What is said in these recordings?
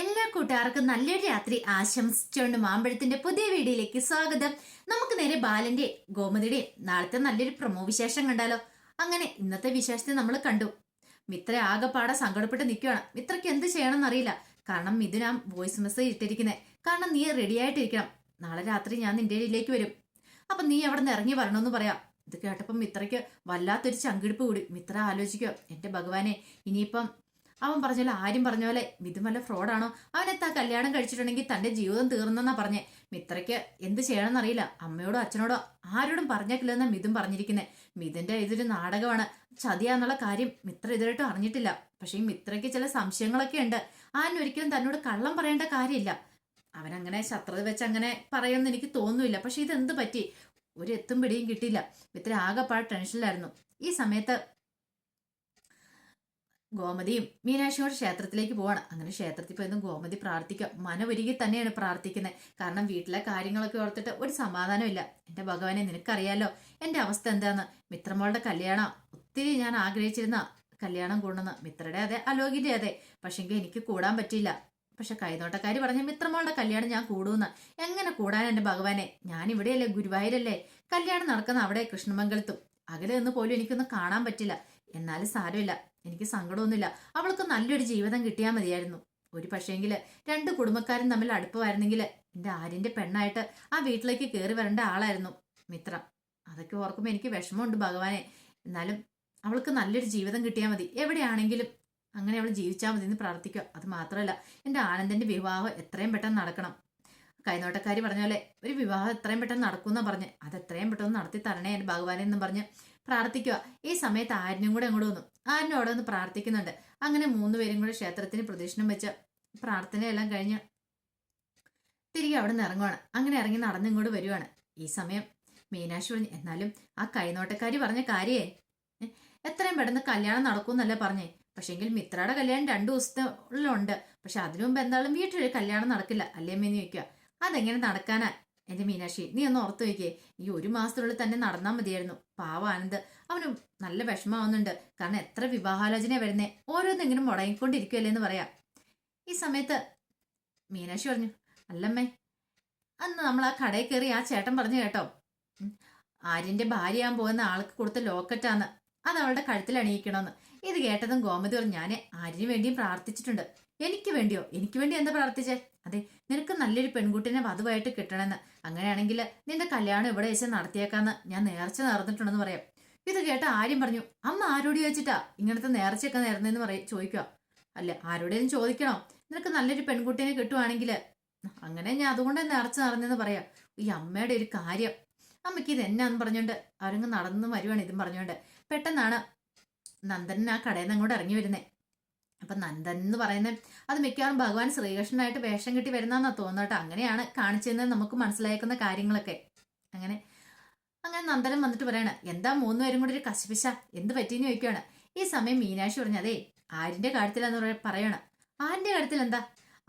എല്ലാ കൂട്ടുകാർക്കും നല്ലൊരു രാത്രി ആശംസിച്ചുകൊണ്ട് മാമ്പഴത്തിന്റെ പുതിയ വീഡിയോയിലേക്ക് സ്വാഗതം. നമുക്ക് നേരെ ബാലന്റെ ഗോമതിയുടെ നാളത്തെ നല്ലൊരു പ്രൊമോ വിശേഷം കണ്ടാലോ. അങ്ങനെ ഇന്നത്തെ വിശേഷത്തെ നമ്മൾ കണ്ടു. മിത്ര ആകെപ്പാടെ സങ്കടപ്പെട്ട് നിൽക്കുകയാണ്. മിത്രയ്ക്ക് എന്ത് ചെയ്യണമെന്ന് അറിയില്ല. കാരണം മിഥുനാ വോയിസ് മെസ്സേജ് ഇട്ടിരിക്കുന്നത്. കാരണം നീ റെഡി ആയിട്ടിരിക്കണം, നാളെ രാത്രി ഞാൻ നിന്റെ ഇടയിലേക്ക് വരും, അപ്പൊ നീ അവിടെ നിന്ന് ഇറങ്ങി വരണമെന്ന് പറയാം. ഇത് കേട്ടപ്പം മിത്രയ്ക്ക് വല്ലാത്തൊരു ചങ്കിടിപ്പ് കൂടി. മിത്ര ആലോചിക്കുക, എന്റെ ഭഗവാനെ, ഇനിയിപ്പം അവൻ പറഞ്ഞ ആരും പറഞ്ഞ പോലെ മിഥുൻ വല്ല ഫ്രോഡാണോ? അവനെത്താ കല്യാണം കഴിച്ചിട്ടുണ്ടെങ്കിൽ തന്റെ ജീവിതം തീർന്നെന്നാ പറഞ്ഞേ. മിത്രയ്ക്ക് എന്ത് ചെയ്യണമെന്നറിയില്ല. അമ്മയോടോ അച്ഛനോടോ ആരോടും പറഞ്ഞേക്കില്ലെന്നാ മിഥുൻ പറഞ്ഞിരിക്കുന്നത്. മിഥുന്റെ ഇതൊരു നാടകമാണ്, ചതിയാന്നുള്ള കാര്യം മിത്ര ഇതുവരെയായിട്ടും അറിഞ്ഞിട്ടില്ല. പക്ഷെ ഈ മിത്രയ്ക്ക് ചില സംശയങ്ങളൊക്കെ ഉണ്ട്. ഒരിക്കലും തന്നോട് കള്ളം പറയേണ്ട കാര്യമില്ല. അവനങ്ങനെ ശത്രുത വെച്ച് അങ്ങനെ പറയുമെന്ന് എനിക്ക് തോന്നുന്നില്ല. പക്ഷെ ഇതെന്ത് പറ്റി? ഒരു എത്തും പിടിയും കിട്ടിയില്ല. മിത്ര ആകെപ്പാട് ടെൻഷനിലായിരുന്നു. ഈ സമയത്ത് ഗോമതിയും മീനാക്ഷിയോട് ക്ഷേത്രത്തിലേക്ക് പോവാണ്. അങ്ങനെ ക്ഷേത്രത്തിൽ പോയതും ഗോമതി പ്രാർത്ഥിക്കുക. മനമൊരുകി തന്നെയാണ് പ്രാർത്ഥിക്കുന്നത്. കാരണം വീട്ടിലെ കാര്യങ്ങളൊക്കെ ഓർത്തിട്ട് ഒരു സമാധാനമില്ല. എന്റെ ഭഗവാനെ, നിനക്കറിയാലോ എന്റെ അവസ്ഥ എന്താന്ന്. മിത്രമോളുടെ കല്യാണം ഒത്തിരി ഞാൻ ആഗ്രഹിച്ചിരുന്ന കല്യാണം കൂടണമെന്ന്. മിത്രയുടെ അതെ, അലോകിന്റെ അതെ. പക്ഷെങ്കിൽ എനിക്ക് കൂടാൻ പറ്റിയില്ല. പക്ഷെ കൈനോട്ടക്കാരി പറഞ്ഞ മിത്രമോളുടെ കല്യാണം ഞാൻ കൂടുമെന്ന്. എങ്ങനെ കൂടാൻ എന്റെ ഭഗവാനെ? ഞാൻ ഇവിടെയല്ലേ, ഗുരുവായൂരല്ലേ കല്യാണം നടക്കുന്ന, അവിടെ കൃഷ്ണമംഗലത്തും. അകലെ നിന്ന് പോലും എനിക്കൊന്നും കാണാൻ പറ്റില്ല. എന്നാലും സാരമില്ല, എനിക്ക് സങ്കടമൊന്നുമില്ല. അവൾക്ക് നല്ലൊരു ജീവിതം കിട്ടിയാൽ മതിയായിരുന്നു. ഒരു പക്ഷേങ്കില് രണ്ട് കുടുംബക്കാരും തമ്മിൽ അടുപ്പമായിരുന്നെങ്കിൽ എന്റെ ആര്യന്റെ പെണ്ണായിട്ട് ആ വീട്ടിലേക്ക് കയറി വരേണ്ട ആളായിരുന്നു മിത്ര. അതൊക്കെ ഓർക്കുമ്പോൾ എനിക്ക് വിഷമമുണ്ട് ഭഗവാനെ. എന്നാലും അവൾക്ക് നല്ലൊരു ജീവിതം കിട്ടിയാൽ മതി. എവിടെയാണെങ്കിലും അങ്ങനെ അവൾ ജീവിച്ചാൽ മതി എന്ന് പ്രാർത്ഥിക്കുക. അത് മാത്രമല്ല, എന്റെ ആനന്ദന്റെ വിവാഹം എത്രയും പെട്ടെന്ന് നടക്കണം. കൈനോട്ടക്കാരി പറഞ്ഞ പോലെ ഒരു വിവാഹം എത്രയും പെട്ടെന്ന് നടക്കുമെന്നാ പറഞ്ഞ്. അത് എത്രയും പെട്ടെന്ന് നടത്തി തരണേ എന്റെ ഭഗവാനെ എന്നും പറഞ്ഞ് പ്രാർത്ഥിക്കുക. ഈ സമയത്ത് ആര്യനും കൂടെ അങ്ങോട്ട് വന്നു. ആര്യനും അവിടെ ഒന്ന് പ്രാർത്ഥിക്കുന്നുണ്ട്. അങ്ങനെ മൂന്നുപേരും കൂടെ ക്ഷേത്രത്തിന് പ്രദക്ഷിണം വെച്ച് പ്രാർത്ഥനയെല്ലാം കഴിഞ്ഞ് തിരികെ അവിടെ നിന്ന് ഇറങ്ങുവാണ്. അങ്ങനെ ഇറങ്ങി നടന്നിങ്ങോട്ട് വരുവാണ്. ഈ സമയം മീനാക്ഷി പറഞ്ഞു, എന്നാലും ആ കൈനോട്ടക്കാരി പറഞ്ഞ കാര്യേ, എത്രയും പെട്ടെന്ന് കല്യാണം നടക്കുമെന്നല്ലേ പറഞ്ഞേ. പക്ഷെങ്കിൽ മിത്രയുടെ കല്യാണം 2 ദിവസത്തിലുണ്ട്. പക്ഷെ അതിനു മുമ്പ് എന്തായാലും വീട്ടിലൊരു കല്യാണം നടക്കില്ല അല്ലേ അമ്മേന്ന് ചോദിക്കുക. അതെങ്ങനെ നടക്കാനാ എന്റെ മീനാക്ഷി? നീ ഒന്ന് ഓർത്തു വയ്ക്കേ, ഈ 1 മാസത്തിനുള്ളിൽ തന്നെ നടന്നാൽ മതിയായിരുന്നു. പാവ ആനന്ദ്, അവന് നല്ല വിഷമാവുന്നുണ്ട്. കാരണം എത്ര വിവാഹാലോചന വരുന്നേ, ഓരോന്നിങ്ങനെ മുടങ്ങിക്കൊണ്ടിരിക്കുമല്ലേ എന്ന് പറയാം. ഈ സമയത്ത് മീനാക്ഷി പറഞ്ഞു, അല്ലമ്മേ, അന്ന് നമ്മൾ ആ കടയിൽ കയറി ആ ചേട്ടൻ പറഞ്ഞു കേട്ടോ, ആര്യന്റെ ഭാര്യയാൻ പോകുന്ന ആൾക്ക് കൊടുത്ത ലോക്കറ്റാന്ന്, അത് അവളുടെ കഴുത്തിൽ അണിയിക്കണമെന്ന്. ഇത് കേട്ടതും ഗോമതി പറഞ്ഞു, ഞാൻ ആര്യന് വേണ്ടിയും പ്രാർത്ഥിച്ചിട്ടുണ്ട്. എനിക്ക് വേണ്ടിയോ? എനിക്ക് വേണ്ടി എന്താ പ്രാർത്ഥിച്ചേ? അതെ, നിനക്ക് നല്ലൊരു പെൺകുട്ടിനെ വധുവായിട്ട് കിട്ടണമെന്ന്. അങ്ങനെയാണെങ്കിൽ നിന്റെ കല്യാണം ഇവിടെ വെച്ച് നടത്തിയേക്കാന്ന് ഞാൻ നേർച്ച നേർന്നിട്ടുണ്ടെന്ന് പറയാം. ഇത് കേട്ട ആര്യം പറഞ്ഞു, അമ്മ ആരോട് ചോദിച്ചിട്ടാ ഇങ്ങനത്തെ നേർച്ചയൊക്കെ നേർന്നെന്ന് ചോദിക്കുക. അല്ല, ആരോടേലും ചോദിക്കണോ? നിനക്ക് നല്ലൊരു പെൺകുട്ടിനെ കിട്ടുവാണെങ്കിൽ അങ്ങനെ ഞാൻ അതുകൊണ്ട് നേർച്ച നടന്നെന്ന് പറയാം. ഈ അമ്മയുടെ ഒരു കാര്യം, അമ്മയ്ക്ക് ഇത് എന്നാന്ന് പറഞ്ഞോണ്ട് അവരങ്ങ് നടന്നു വരുവാണ്. ഇതും പറഞ്ഞോണ്ട് പെട്ടെന്നാണ് നന്ദൻ ആ കടയിൽ നിന്ന് അങ്ങോട്ട് ഇറങ്ങി വരുന്നേ. അപ്പൊ നന്ദൻ എന്ന് പറയുന്നത് അത് മിക്കവാറും ഭഗവാൻ ശ്രീകൃഷ്ണനായിട്ട് വേഷം കെട്ടി വരുന്നതെന്നാ തോന്നട്ടെ. അങ്ങനെയാണ് കാണിച്ചതെന്ന് നമുക്ക് മനസ്സിലാക്കുന്ന കാര്യങ്ങളൊക്കെ. അങ്ങനെ അങ്ങനെ നന്ദനം വന്നിട്ട് പറയണ, എന്താ 3 പേരും കൂടി ഒരു കശപിശ, എന്ത് പറ്റിയെന്ന് ചോദിക്കുകയാണ്. ഈ സമയം മീനാക്ഷി പറഞ്ഞു, അതേ ആര്യന്റെ കാര്യത്തിലെന്ന് പറയണം. ആര്യന്റെ കാര്യത്തിൽ എന്താ?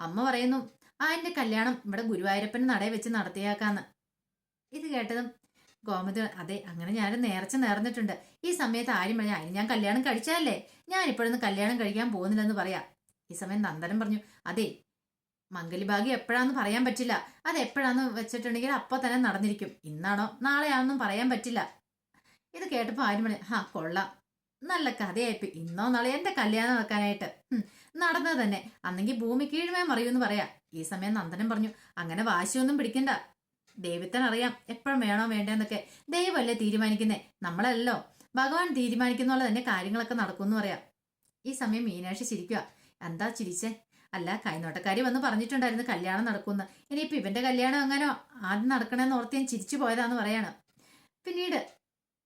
അമ്മ പറയുന്നു ആര്യന്റെ കല്യാണം ഇവിടെ ഗുരുവായൂരപ്പന്റെ നടയെ വെച്ച് നടത്തിയാക്കാന്ന്. ഇത് കേട്ടതും ഗോമതി, അതെ, അങ്ങനെ ഞാൻ നേർച്ച നേർന്നിട്ടുണ്ട്. ഈ സമയത്ത് ആര്യം പറഞ്ഞു, അതിന് ഞാൻ കല്യാണം കഴിച്ചാലേ, ഞാൻ ഇപ്പോഴൊന്നും കല്യാണം കഴിക്കാൻ പോകുന്നില്ലെന്ന് പറയാം. ഈ സമയം നന്ദനം പറഞ്ഞു, അതെ, മംഗലിഭാഗ്യം എപ്പോഴാന്ന് പറയാൻ പറ്റില്ല. അത് എപ്പോഴാന്ന് വെച്ചിട്ടുണ്ടെങ്കിൽ അപ്പൊ തന്നെ നടന്നിരിക്കും. ഇന്നാണോ നാളെയാണെന്നും പറയാൻ പറ്റില്ല. ഇത് കേട്ടപ്പോ ആര്യം പറഞ്ഞു, കൊള്ളാം, നല്ല കഥയായിപ്പോയി. ഇന്നോ നാളെ എന്റെ കല്യാണം നടക്കാനായിട്ട് നടന്നത് തന്നെ. അന്നെങ്കിൽ ഭൂമി കീഴ്മേ മറിയൂന്ന് പറയാം. ഈ സമയം നന്ദനം പറഞ്ഞു, അങ്ങനെ വാശിയൊന്നും പിടിക്കണ്ട. ദൈവത്തിന് അറിയാം എപ്പോഴും വേണോ വേണ്ടെന്നൊക്കെ. ദൈവമല്ലേ തീരുമാനിക്കുന്നേ, നമ്മളല്ലോ. ഭഗവാൻ തീരുമാനിക്കുന്ന തന്നെ കാര്യങ്ങളൊക്കെ നടക്കുമെന്ന് പറയാം. ഈ സമയം മീനാക്ഷി ചിരിക്കുക. എന്താ ചിരിച്ചേ? അല്ല, കൈനോട്ടക്കാരി വന്ന് പറഞ്ഞിട്ടുണ്ടായിരുന്നു കല്യാണം നടക്കുമെന്ന്. ഇനിയിപ്പൊ ഇവന്റെ കല്യാണം എങ്ങനോ ആദ്യം നടക്കണമെന്ന് ഓർത്ത് ഞാൻ ചിരിച്ചു പോയതാന്ന് പറയാണ്. പിന്നീട്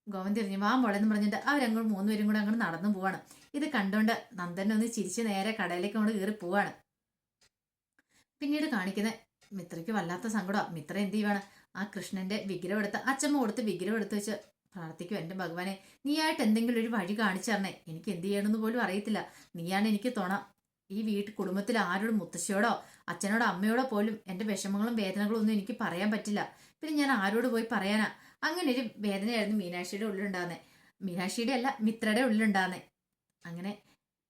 ഗോവിന്ദ് തിരിഞ്ഞു വാ മോളെന്ന് പറഞ്ഞിട്ട് അവരങ്ങോട്ട് 3 പേരും കൂടെ അങ്ങോട്ട് നടന്നു പോവാണ്. ഇത് കണ്ടോണ്ട് നന്ദനൊന്ന് ചിരിച്ച് നേരെ കടയിലേക്ക് അങ്ങോട്ട് കയറി പോവാണ്. പിന്നീട് കാണിക്കുന്നത് മിത്രയ്ക്ക് വല്ലാത്ത സങ്കടമാണ്. മിത്ര എന്ത് ചെയ്യുവാണ്, ആ കൃഷ്ണന്റെ വിഗ്രഹം എടുത്ത് അച്ചമ്മ കൊടുത്ത് വിഗ്രഹം എടുത്ത് വെച്ച് പ്രാർത്ഥിക്കും, എന്റെ ഭഗവാനെ, നീയായിട്ട് എന്തെങ്കിലും ഒരു വഴി കാണിച്ചു തരണേ. എനിക്ക് എന്ത് ചെയ്യണമെന്ന് പോലും അറിയത്തില്ല. നീയാണ് എനിക്ക് തുണ. ഈ കുടുംബത്തിൽ ആരോടും, മുത്തശ്ശിയോടോ അച്ഛനോടോ അമ്മയോടോ പോലും എന്റെ വിഷമങ്ങളും വേദനകളും ഒന്നും എനിക്ക് പറയാൻ പറ്റില്ല. പിന്നെ ഞാൻ ആരോട് പോയി പറയാനാ? അങ്ങനെ ഒരു വേദനയായിരുന്നു മീനാക്ഷിയുടെ ഉള്ളിലുണ്ടാകുന്നത്. മീനാക്ഷിയുടെ അല്ല, മിത്രയുടെ ഉള്ളിലുണ്ടാകുന്നത്. അങ്ങനെ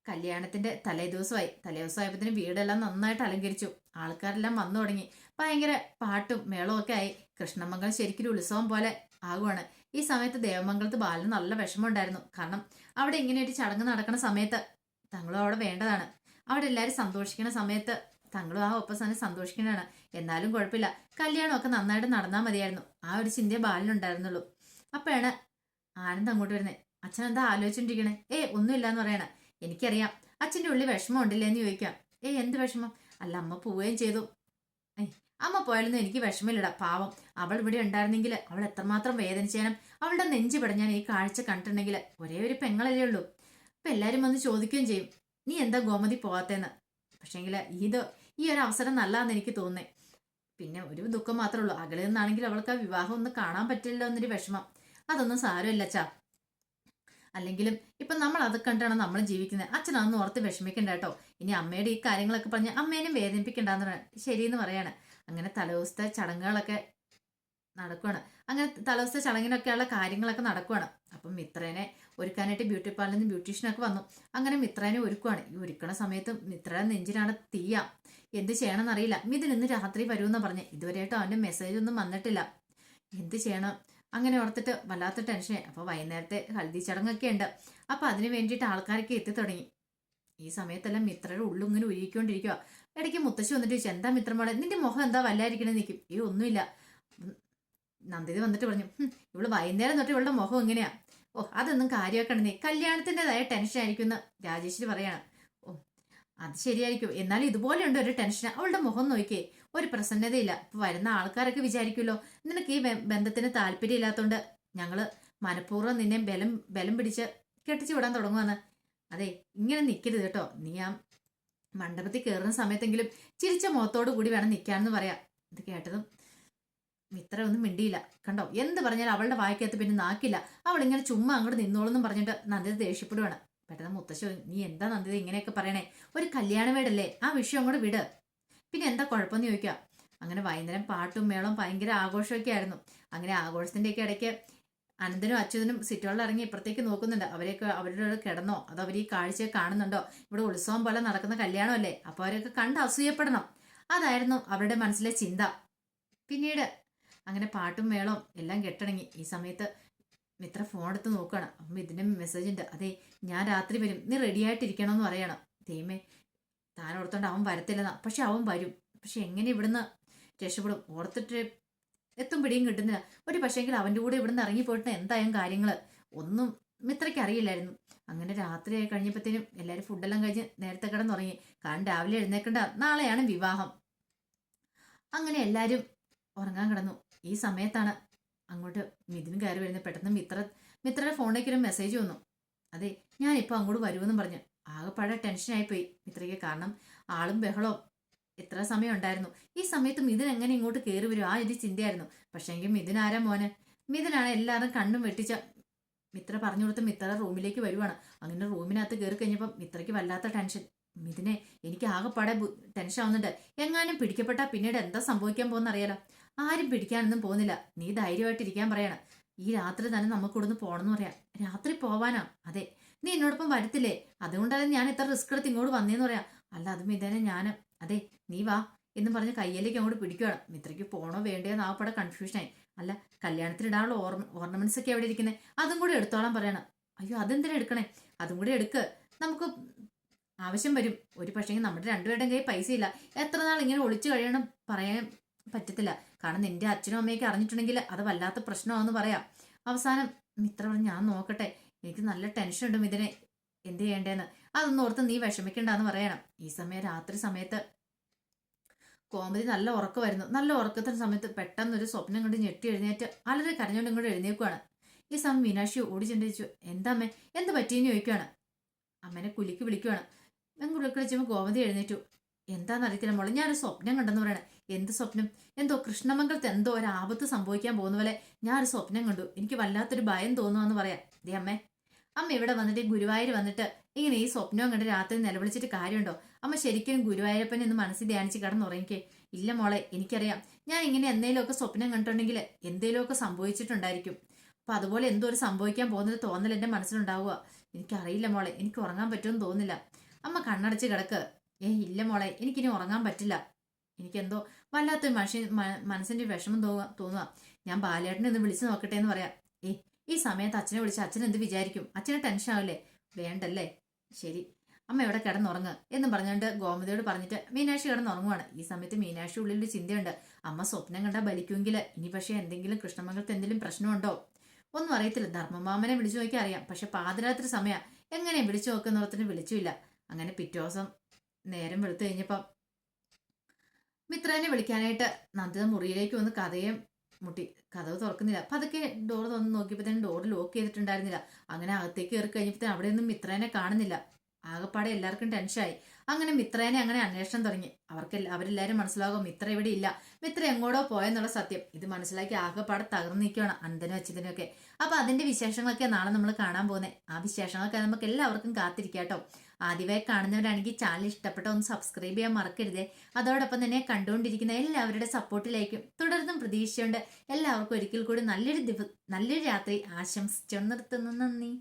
കല്യാണത്തിന്റെ തലേദിവസമായപ്പോഴത്തേന് വീടെല്ലാം നന്നായിട്ട് അലങ്കരിച്ചു. ആൾക്കാരെല്ലാം വന്നു തുടങ്ങി. ഭയങ്കര പാട്ടും മേളവും ഒക്കെ ആയി. കൃഷ്ണമംഗലം ശരിക്കും ഒരു ഉത്സവം പോലെ ആകുവാണ്. ഈ സമയത്ത് ദേവമംഗലത്ത് ബാലന് നല്ല വിഷമം ഉണ്ടായിരുന്നു. കാരണം അവിടെ ഇങ്ങനെ ഒരു ചടങ്ങ് നടക്കുന്ന സമയത്ത് തങ്ങളും അവിടെ വേണ്ടതാണ്. അവിടെ എല്ലാവരും സന്തോഷിക്കുന്ന സമയത്ത് തങ്ങളും ആ ഒപ്പം തന്നെ സന്തോഷിക്കുന്നതാണ്. എന്നാലും കുഴപ്പമില്ല, കല്യാണമൊക്കെ നന്നായിട്ട് നടന്നാൽ മതിയായിരുന്നു. ആ ഒരു ചിന്തയെ ബാലനുണ്ടായിരുന്നുള്ളൂ. അപ്പോഴാണ് ആനന്ദ് അങ്ങോട്ട് വരുന്നത്. അച്ഛൻ എന്താ ആലോചിച്ചോണ്ടിരിക്കണേ? ഒന്നുമില്ല എന്ന് പറയണ. എനിക്കറിയാം അച്ഛൻ്റെ ഉള്ളിൽ വിഷമം ഉണ്ടില്ലേ എന്ന് ചോദിക്കാം. എന്ത് വിഷമം? അല്ല, അമ്മ പോവുകയും ചെയ്തു. അമ്മ പോയാലൊന്നും എനിക്ക് വിഷമില്ലടാ. പാവം, അവൾ ഇവിടെ ഉണ്ടായിരുന്നെങ്കിൽ അവൾ എത്രമാത്രം വേദനിച്ചേനും. അവളുടെ നെഞ്ച് പിടഞ്ഞാൻ ഈ കാഴ്ച കണ്ടിട്ടുണ്ടെങ്കിൽ ഒരേ ഒരു പെങ്ങളല്ലേ ഉള്ളൂ. അപ്പൊ എല്ലാരും വന്ന് ചോദിക്കുകയും ചെയ്യും, നീ എന്താ ഗോമതി പോവാത്തേന്ന്. പക്ഷേങ്കിൽ ഈ ഒരു അവസരം നല്ലതാന്ന് എനിക്ക് തോന്നുന്നേ. പിന്നെ ഒരു ദുഃഖം മാത്രമേ ഉള്ളൂ, അകലെ നിന്നാണെങ്കിൽ അവൾക്ക് ആ വിവാഹം ഒന്ന് കാണാൻ പറ്റില്ല എന്നൊരു വിഷമം. അതൊന്നും സാരമില്ല അച്ഛാ. അല്ലെങ്കിലും ഇപ്പൊ നമ്മൾ അത് കണ്ടാണ് നമ്മൾ ജീവിക്കുന്നത്. അച്ഛനൊന്നും ഓർത്ത് വിഷമിക്കണ്ട കേട്ടോ. ഇനി അമ്മയുടെ ഈ കാര്യങ്ങളൊക്കെ പറഞ്ഞ് അമ്മേനും വേദനിപ്പിക്കണ്ടെന്ന് ശരിയെന്ന് പറയാണ്. അങ്ങനെ തലേദിവസത്തെ ചടങ്ങുകളൊക്കെ നടക്കുവാണ്. അങ്ങനെ തലേദിവസത്തെ ചടങ്ങിനൊക്കെയുള്ള കാര്യങ്ങളൊക്കെ നടക്കുവാണ്. അപ്പം മിത്രേനെ ഒരുക്കാനായിട്ട് ബ്യൂട്ടി പാർലറിൽ നിന്ന് ബ്യൂട്ടീഷ്യനൊക്കെ വന്നു. അങ്ങനെ മിത്രേനെ ഒരുക്കുവാണ്. ഈ ഒരുക്കണ സമയത്ത് മിത്രയുടെ നെഞ്ചിനാണ് തീയ. എന്ത് ചെയ്യണമെന്നറിയില്ല. മിഥുൻ ഇന്ന് രാത്രി വരുമെന്ന് പറഞ്ഞ് ഇതുവരെയായിട്ടും അവന്റെ മെസ്സേജ് ഒന്നും വന്നിട്ടില്ല. എന്ത് ചെയ്യണം അങ്ങനെ ഓർത്തിട്ട് വല്ലാത്ത ടെൻഷൻ. അപ്പൊ വൈകുന്നേരത്തെ ഹൽദി ചടങ്ങൊക്കെ ഉണ്ട്. അപ്പൊ അതിന് വേണ്ടിയിട്ട് ആൾക്കാരൊക്കെ എത്തി തുടങ്ങി. ഈ സമയത്തെല്ലാം മിത്രയുടെ ഉള്ളിങ്ങനെ ഉരുകിക്കൊണ്ടിരിക്കുക. ഇടയ്ക്ക് മുത്തശ്ശി വന്നിട്ട് ചോദിച്ചു, എന്താ മിത്രമോളെ നിന്റെ മുഖം എന്താ വല്ലായിരിക്കണേ നിൽക്കും. ഒന്നുമില്ല. നന്ദിത വന്നിട്ട് പറഞ്ഞു, ഇവള് വൈകുന്നേരം തൊട്ട് ഇവളുടെ മുഖം എങ്ങനെയാ? അതൊന്നും കാര്യമാക്കണേ, കല്യാണത്തിൻ്റെതായ ടെൻഷൻ ആയിരിക്കും എന്ന് രാജേശ്വരി പറയാണ്. അത് ശരിയായിരിക്കും, എന്നാലും ഇതുപോലെയുണ്ട് ഒരു ടെൻഷൻ. അവളുടെ മുഖം നോക്കിയേ, ഒരു പ്രസന്നതയില്ല. ഇപ്പൊ വരുന്ന ആൾക്കാരൊക്കെ വിചാരിക്കുമല്ലോ നിനക്ക് ഈ ബന്ധത്തിന് താല്പര്യം ഇല്ലാത്തതുകൊണ്ട് ഞങ്ങള് മനഃപൂർവ്വം നിന്നെ ബലം പിടിച്ച് കെട്ടിച്ചു വിടാൻ തുടങ്ങുവന്ന്. അതെ, ഇങ്ങനെ നിൽക്കരുത് കേട്ടോ. നീ ആ മണ്ഡപത്തിൽ കയറുന്ന സമയത്തെങ്കിലും ചിരിച്ച മുഖത്തോടു കൂടി വേണം നിൽക്കാനെന്ന് പറയാം. ഇത് കേട്ടതും മിത്ര ഒന്നും മിണ്ടിയില്ല. കണ്ടോ, എന്ത് പറഞ്ഞാലും അവളുടെ വായിക്കകത്ത് പിന്നെ നാക്കില്ല. അവളിങ്ങനെ ചുമ്മാ അങ്ങോട്ട് നിന്നോളെന്നും പറഞ്ഞിട്ട് നന്ദിത ദേഷ്യപ്പെടുവാണ്. പെട്ടെന്ന് മുത്തശ്ശി, നീ എന്താ നന്ദിത ഇങ്ങനെയൊക്കെ പറയണേ? ഒരു കല്യാണ വീടല്ലേ, ആ വിഷയം അങ്ങോട്ട് വിട്. പിന്നെ എന്താ കുഴപ്പമെന്ന് ചോദിക്കുക. അങ്ങനെ വൈകുന്നേരം പാട്ടും മേളവും ഭയങ്കര ആഘോഷമൊക്കെ ആയിരുന്നു. അങ്ങനെ ആഘോഷത്തിൻ്റെയൊക്കെ ഇടയ്ക്ക് അനന്തനും അച്യുതനും സിറ്റോളിൽ ഇറങ്ങി ഇപ്പുറത്തേക്ക് നോക്കുന്നുണ്ട്. അവരുടെ കിടന്നോ അതോ അവർ ഈ കാഴ്ചയെ കാണുന്നുണ്ടോ? ഇവിടെ ഉത്സവം പോലെ നടക്കുന്ന കല്യാണമല്ലേ, അപ്പൊ അവരൊക്കെ കണ്ട് അസൂയപ്പെടണം. അതായിരുന്നു അവരുടെ മനസ്സിലെ ചിന്ത. പിന്നീട് അങ്ങനെ പാട്ടും മേളവും എല്ലാം കെട്ടടങ്ങി. ഈ സമയത്ത് മിത്ര ഫോൺ എടുത്ത് നോക്കുകയാണ്. അപ്പം ഇതിന്റെ മെസ്സേജ് ഉണ്ട്. അതെ, ഞാൻ രാത്രി വരും, നീ റെഡി ആയിട്ടിരിക്കണമെന്ന് പറയണം. ദൈവമേ, താൻ ഓർത്തോണ്ട് അവൻ വരത്തില്ലെന്നാ. പക്ഷെ അവൻ വരും. പക്ഷെ എങ്ങനെ ഇവിടുന്ന് രക്ഷപ്പെടും ഓർത്തിട്ട് എത്തും പിടിയും കിട്ടുന്നില്ല. ഒരു പക്ഷേങ്കിൽ അവൻ്റെ കൂടെ ഇവിടുന്ന് ഇറങ്ങിപ്പോയിട്ട് എന്തായാലും കാര്യങ്ങള് ഒന്നും മിത്രയ്ക്ക് അറിയില്ലായിരുന്നു. അങ്ങനെ രാത്രിയായി കഴിഞ്ഞപ്പോഴത്തേനും എല്ലാവരും ഫുഡെല്ലാം കഴിഞ്ഞ് നേരത്തെ കിടന്നുറങ്ങി. കാരണം രാവിലെ എഴുന്നേൽക്കേണ്ട, നാളെയാണ് വിവാഹം. അങ്ങനെ എല്ലാവരും ഉറങ്ങാൻ കിടന്നു. ഈ സമയത്താണ് അങ്ങോട്ട് മിഥുൻ കയറി വരുന്നത്. പെട്ടെന്ന് മിത്രയുടെ ഫോണിലേക്ക് ഒരു മെസ്സേജ് വന്നു. അതെ, ഞാനിപ്പോൾ അങ്ങോട്ട് വരുമെന്നും പറഞ്ഞു. ആകെപ്പാടെ ടെൻഷനായിപ്പോയി മിത്രയ്ക്ക്. കാരണം ആളും ബഹളവും എത്ര സമയം ഉണ്ടായിരുന്നു. ഈ സമയത്ത് മിഥുൻ എങ്ങനെ ഇങ്ങോട്ട് കയറി വരും, ആ ഒരു ചിന്തയായിരുന്നു. പക്ഷേങ്കിൽ മിഥുൻ ആരാ മോന്? മിഥുനാണ് എല്ലാവരും കണ്ണും വെട്ടിച്ച മിത്ര പറഞ്ഞു കൊടുത്ത് മിത്ര റൂമിലേക്ക് വരുവാണ്. അങ്ങനെ റൂമിനകത്ത് കയറി കഴിഞ്ഞപ്പോൾ മിത്രയ്ക്ക് വല്ലാത്ത ടെൻഷൻ. മിഥുനെ, എനിക്ക് ആകെപ്പാടെ ടെൻഷൻ ആവുന്നുണ്ട്. എങ്ങാനും പിടിക്കപ്പെട്ടാൽ പിന്നീട് എന്താ സംഭവിക്കാൻ പോകുന്ന അറിയാലോ. ആരും പിടിക്കാനൊന്നും പോകുന്നില്ല, നീ ധൈര്യമായിട്ട് ഇരിക്കാൻ പറയണം. ഈ രാത്രി തന്നെ നമുക്ക് ഇവിടുന്ന് പോകണമെന്ന് പറയാം. രാത്രി പോവാനാ? അതെ, നീ എന്നോടൊപ്പം വരത്തില്ലേ? അതുകൊണ്ടല്ലേ ഞാൻ ഇത്ര റിസ്ക് എടുത്ത് ഇങ്ങോട്ട് വന്നേന്ന് പറയാം. അല്ല, അത് മിഥുനെ ഞാൻ, അതെ നീ വാ എന്ന് പറഞ്ഞ് കയ്യിലേക്ക് അങ്ങോട്ട് പിടിക്കുകയാണ്. മിത്രയ്ക്ക് പോണോ വേണ്ടയോ എന്ന് ആവപ്പെടെ കൺഫ്യൂഷനായി. അല്ല, കല്യാണത്തിന് ഇടാനുള്ള ഓർണമെന്റ്സ് ഒക്കെ എവിടെ ഇരിക്കുന്നത്, അതും കൂടി എടുത്തോളാൻ പറയണം. അയ്യോ, അതെന്തിനാ എടുക്കണേ? അതും കൂടി എടുക്ക്, നമുക്ക് ആവശ്യം വരും. ഒരു പക്ഷേ നമ്മുടെ രണ്ടുപേരുടെയും കയ്യിൽ പൈസ ഇല്ല. എത്ര നാൾ ഇങ്ങനെ ഒളിച്ചു കഴിയണം പറയാൻ പറ്റത്തില്ല. കാരണം നിന്റെ അച്ഛനും അമ്മയൊക്കെ അറിഞ്ഞിട്ടുണ്ടെങ്കിൽ അത് വല്ലാത്ത പ്രശ്നമാണെന്ന് പറയാം. അവസാനം മിത്ര പറഞ്ഞു, ഞാൻ നോക്കട്ടെ, എനിക്ക് നല്ല ടെൻഷൻ ഉണ്ട് മിഥുനെ, എന്ത് ചെയ്യേണ്ടതെന്ന്. അതൊന്നും ഓർത്ത് നീ വിഷമിക്കണ്ടെന്ന് പറയണം. ഈ രാത്രി സമയത്ത് കോമതി നല്ല ഉറക്കമായിരുന്നു. നല്ല ഉറക്കത്തിന് സമയത്ത് പെട്ടെന്നൊരു സ്വപ്നം കണ്ട് ഞെട്ടി എഴുന്നേറ്റ് അലറി കരഞ്ഞോണ്ട് ഇങ്ങോട്ട് എഴുന്നേക്കുവാണ്. ഈ സമയം മീനാക്ഷി ഓടി ചിന്തിച്ചു, എന്താ അമ്മേ, എന്ത് പറ്റിയെന്ന് ചോദിക്കുകയാണ്. അമ്മേനെ കുലിക്ക് വിളിക്കുവാണ്. കുളിക്ക് വിളിച്ചപ്പോൾ കോമതി എഴുന്നേറ്റു. എന്താണെന്നറിയത്തില്ല മോളെ, ഞാനൊരു സ്വപ്നം കണ്ടെന്ന് പറയണേ. എന്ത് സ്വപ്നം? എന്തോ കൃഷ്ണമംഗലത്ത് എന്തോ ഒരു ആപത്ത് സംഭവിക്കാൻ പോകുന്ന പോലെ ഞാനൊരു സ്വപ്നം കണ്ടു. എനിക്ക് വല്ലാത്തൊരു ഭയം തോന്നുവാന്ന് പറയാം. ദേ അമ്മേ, അമ്മ ഇവിടെ വന്നിട്ട് ഗുരുവായൂർ വന്നിട്ട് ഇങ്ങനെ ഈ സ്വപ്നവും കണ്ട് രാത്രി നിലവിളിച്ചിട്ട് കാര്യമുണ്ടോ? അമ്മ ശരിക്കും ഗുരുവായൂരപ്പനെ ഒന്ന് മനസ്സിൽ ധ്യാനിച്ച് കിടന്നുറങ്ങിക്കേ. ഇല്ല മോളെ, എനിക്കറിയാം ഞാൻ ഇങ്ങനെ എന്തെങ്കിലുമൊക്കെ സ്വപ്നം കണ്ടിട്ടുണ്ടെങ്കിൽ എന്തെങ്കിലുമൊക്കെ സംഭവിച്ചിട്ടുണ്ടായിരിക്കും. അപ്പൊ അതുപോലെ എന്തോ ഒരു സംഭവിക്കാൻ പോകുന്നൊരു തോന്നൽ എൻ്റെ മനസ്സിലുണ്ടാവുക. എനിക്കറിയില്ല മോളെ, എനിക്ക് ഉറങ്ങാൻ പറ്റുമെന്ന് തോന്നുന്നില്ല. അമ്മ കണ്ണടച്ച് കിടക്ക്. ഇല്ല മോളെ, എനിക്കിനി ഉറങ്ങാൻ പറ്റില്ല. എനിക്കെന്തോ വല്ലാത്തൊരു മനസ്സിന്റെ വിഷമം തോന്നുക. ഞാൻ ബാലേട്ടനെ ഒന്ന് വിളിച്ചു നോക്കട്ടെ എന്ന് പറയാം. ഈ സമയത്ത് അച്ഛനെ വിളിച്ച് അച്ഛൻ എന്ത് വിചാരിക്കും? അച്ഛന് ടെൻഷൻ ആവില്ലേ? വേണ്ടല്ലേ? ശരി, അമ്മ എവിടെ കിടന്നുറങ്ങ് എന്നും പറഞ്ഞുകൊണ്ട് ഗോമതിയോട് പറഞ്ഞിട്ട് മീനാക്ഷി കിടന്നുറങ്ങുവാണ്. ഈ സമയത്ത് മീനാക്ഷി ഉള്ളിലൊരു ചിന്തയുണ്ട്. അമ്മ സ്വപ്നം കണ്ടാൽ ബലിക്കുമെങ്കിൽ ഇനി പക്ഷെ എന്തെങ്കിലും കൃഷ്ണമംഗലത്ത് എന്തെങ്കിലും പ്രശ്നമുണ്ടോ? ഒന്നും അറിയത്തില്ല. ധർമ്മമാമനെ വിളിച്ചു നോക്കി അറിയാം. പക്ഷെ പാതിരാത്രി സമയം എങ്ങനെ വിളിച്ചു നോക്കുന്നോർത്തിന് വിളിച്ചില്ല. അങ്ങനെ പിറ്റേ ദിവസം നേരം വെളുത്തു കഴിഞ്ഞപ്പം മിത്രനെ വിളിക്കാനായിട്ട് നന്ദിത മുറിയിലേക്ക് വന്ന് കഥയും മുട്ടി. കഥവ് തുറക്കുന്നില്ല. പതുക്കെ ഡോർ തുറന്ന് നോക്കിയപ്പോഴത്തേനും ഡോർ ലോക്ക് ചെയ്തിട്ടുണ്ടായിരുന്നില്ല. അങ്ങനെ അകത്തേക്ക് കയറി കഴിഞ്ഞപ്പോഴത്തേനും അവിടെ ഒന്നും മിത്രനെ കാണുന്നില്ല. ആകെപ്പാടെ എല്ലാവർക്കും ടെൻഷനായി. അങ്ങനെ മിത്രേനെ അങ്ങനെ അന്വേഷണം തുടങ്ങി. അവരെല്ലാവരും മനസ്സിലാകും മിത്ര ഇവിടെ ഇല്ല, മിത്ര എങ്ങോട്ടോ പോയെന്നുള്ള സത്യം. ഇത് മനസ്സിലാക്കി ആകെപ്പാടെ തകർന്നു നിൽക്കുകയാണ് അന്തനും അച്യുതനൊക്കെ. അപ്പൊ അതിന്റെ വിശേഷങ്ങളൊക്കെ നാളെ നമ്മൾ കാണാൻ പോകുന്നത്. ആ വിശേഷങ്ങളൊക്കെ നമുക്ക് എല്ലാവർക്കും കാത്തിരിക്കാട്ടോ. ആദ്യമായി കാണുന്നവരാണെങ്കിൽ ചാനൽ ഇഷ്ടപ്പെട്ട ഒന്ന് സബ്സ്ക്രൈബ് ചെയ്യാൻ മറക്കരുതേ. അതോടൊപ്പം തന്നെ കണ്ടുകൊണ്ടിരിക്കുന്ന എല്ലാവരുടെ സപ്പോർട്ടിലേക്കും തുടർന്നും പ്രതീക്ഷയുണ്ട്. എല്ലാവർക്കും ഒരിക്കൽ കൂടി നല്ലൊരു രാത്രി ആശംസിച്ചു നിർത്തുന്നു. നന്ദി.